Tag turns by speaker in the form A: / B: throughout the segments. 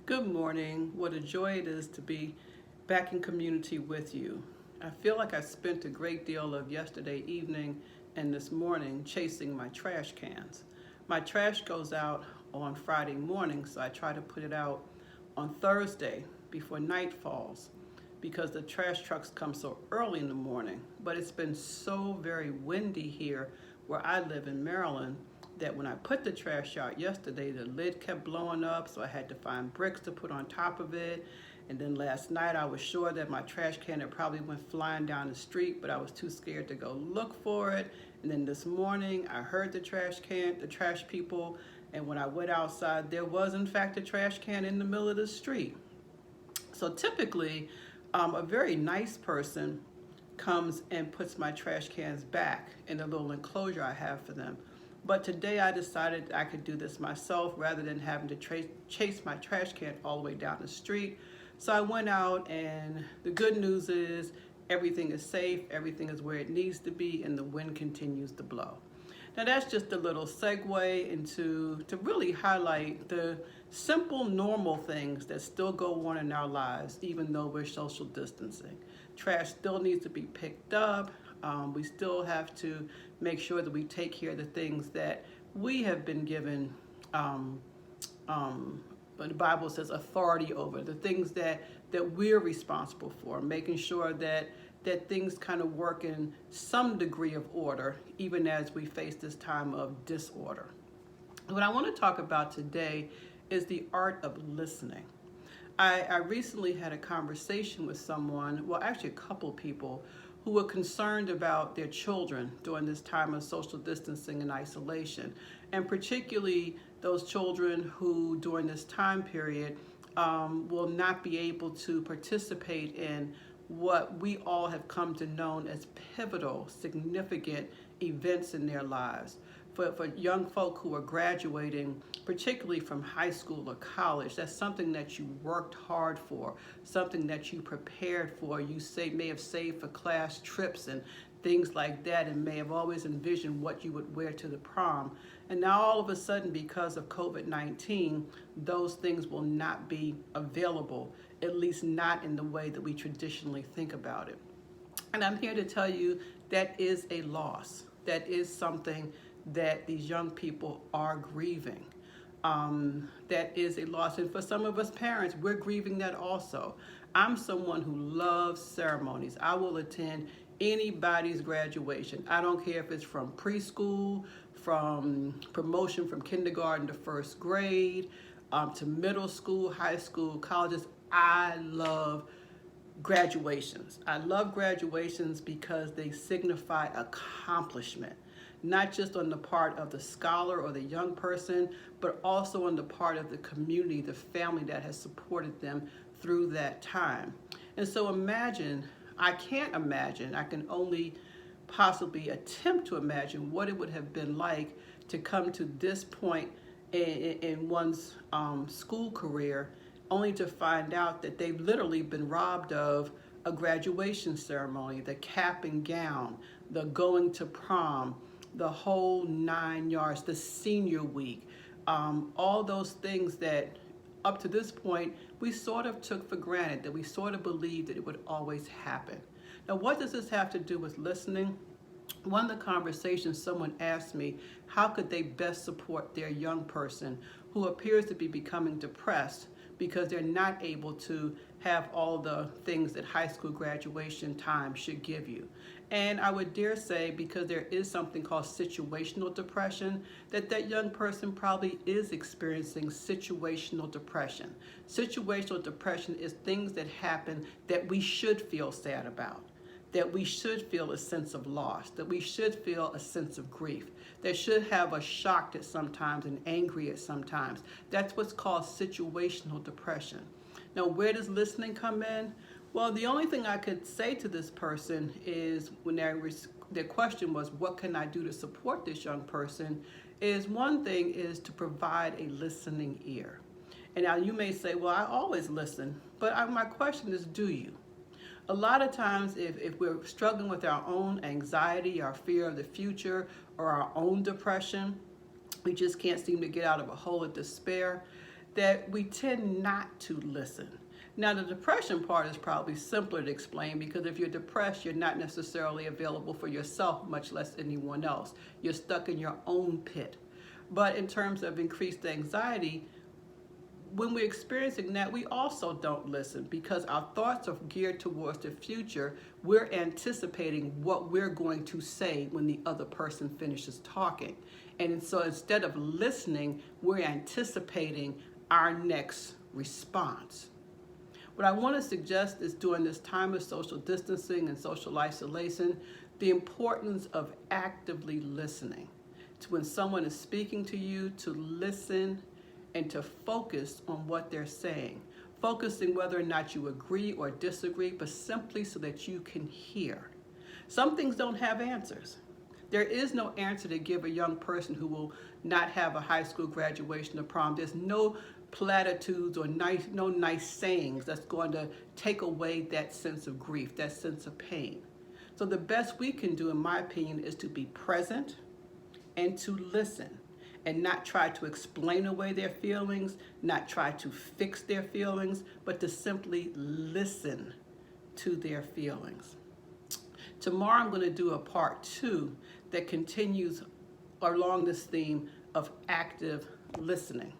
A: Good morning. What a joy it is to be back in community with you. I feel like I spent a great deal of yesterday evening and this morning chasing my trash cans. My trash goes out on Friday morning, so I try to put it out on Thursday before night falls because the trash trucks come so early in the morning. But it's been so very windy here where I live in Maryland that when I put the trash out yesterday, the lid kept blowing up, so I had to find bricks to put on top of it. And then last night I was sure that my trash can had probably went flying down the street, but I was too scared to go look for it. And then this morning I heard the trash people, and when I went outside, there was in fact a trash can in the middle of the street. So typically, a very nice person comes and puts my trash cans back in the little enclosure I have for them. But today I decided I could do this myself rather than having to chase my trash can all the way down the street. So I went out, and the good news is everything is safe, everything is where it needs to be, and the wind continues to blow. Now that's just a little segue to really highlight the simple, normal things that still go on in our lives, even though we're social distancing. Trash still needs to be picked up. We still have to make sure that we take care of the things that we have been given, but the Bible says authority over, the things that we're responsible for, making sure that things kind of work in some degree of order, even as we face this time of disorder. What I want to talk about today is the art of listening. I recently had a conversation with someone, well, actually a couple people, who were concerned about their children during this time of social distancing and isolation, and particularly those children who during this time period will not be able to participate in what we all have come to know as pivotal, significant events in their lives. For young folk who are graduating, particularly from high school or college, that's something that you worked hard for, something that you prepared for. You may have saved for class trips and things like that, and may have always envisioned what you would wear to the prom. And now all of a sudden, because of COVID-19, those things will not be available, at least not in the way that we traditionally think about it. And I'm here to tell you that is a loss. That is something that these young people are grieving. That is a loss. And for some of us parents, we're grieving that also. I'm someone who loves ceremonies. I will attend anybody's graduation. I don't care if it's from preschool, from promotion from kindergarten to first grade, to middle school, high school, colleges. I love graduations. I love graduations because they signify accomplishment, not just on the part of the scholar or the young person, but also on the part of the community, the family that has supported them through that time. And so imagine, I can't imagine, I can only possibly attempt to imagine what it would have been like to come to this point in one's school career, only to find out that they've literally been robbed of a graduation ceremony, the cap and gown, the going to prom, the whole 9 yards, the senior week, all those things that up to this point we sort of took for granted, that we sort of believed that it would always happen. Now, what does this have to do with listening? One of the conversations, someone asked me, how could they best support their young person who appears to be becoming depressed because they're not able to have all the things that high school graduation time should give you. And I would dare say, because there is something called situational depression, that young person probably is experiencing situational depression. Situational depression is things that happen that we should feel sad about, that we should feel a sense of loss, that we should feel a sense of grief, that should have us shocked at sometimes and angry at sometimes. That's what's called situational depression. Now, where does listening come in? Well, the only thing I could say to this person is, when their question was, what can I do to support this young person, is one thing is to provide a listening ear. And now you may say, well, I always listen, but my question is, do you? A lot of times, if we're struggling with our own anxiety, our fear of the future, or our own depression, we just can't seem to get out of a hole of despair, that we tend not to listen. Now, the depression part is probably simpler to explain because if you're depressed, you're not necessarily available for yourself, much less anyone else. You're stuck in your own pit. But in terms of increased anxiety, when we're experiencing that, we also don't listen because our thoughts are geared towards the future. We're anticipating what we're going to say when the other person finishes talking. And so instead of listening, we're anticipating our next response. What I want to suggest is during this time of social distancing and social isolation, the importance of actively listening. To when someone is speaking to you, to listen and to focus on what they're saying. Focusing whether or not you agree or disagree, but simply so that you can hear. Some things don't have answers. There is no answer to give a young person who will not have a high school graduation or prom. There's no platitudes or no nice sayings that's going to take away that sense of grief, that sense of pain. So the best we can do, in my opinion, is to be present and to listen and not try to explain away their feelings, not try to fix their feelings, but to simply listen to their feelings. Tomorrow I'm going to do a part 2 that continues along this theme of active listening.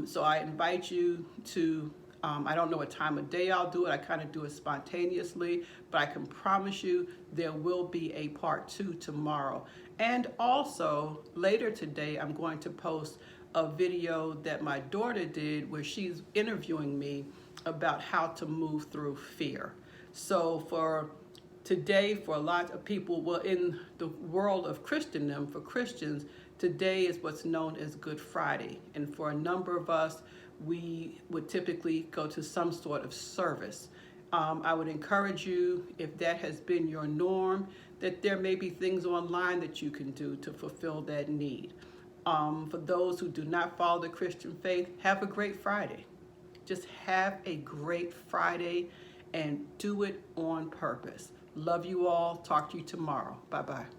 A: So I invite you to, I don't know what time of day I'll do it. I kind of do it spontaneously, but I can promise you there will be a part 2 tomorrow. And also later today, I'm going to post a video that my daughter did where she's interviewing me about how to move through fear. So for today, for a lot of people, well, in the world of Christendom, for Christians, today is what's known as Good Friday. And for a number of us, we would typically go to some sort of service. I would encourage you, if that has been your norm, that there may be things online that you can do to fulfill that need. For those who do not follow the Christian faith, have a great Friday. Just have a great Friday and do it on purpose. Love you all. Talk to you tomorrow. Bye-bye.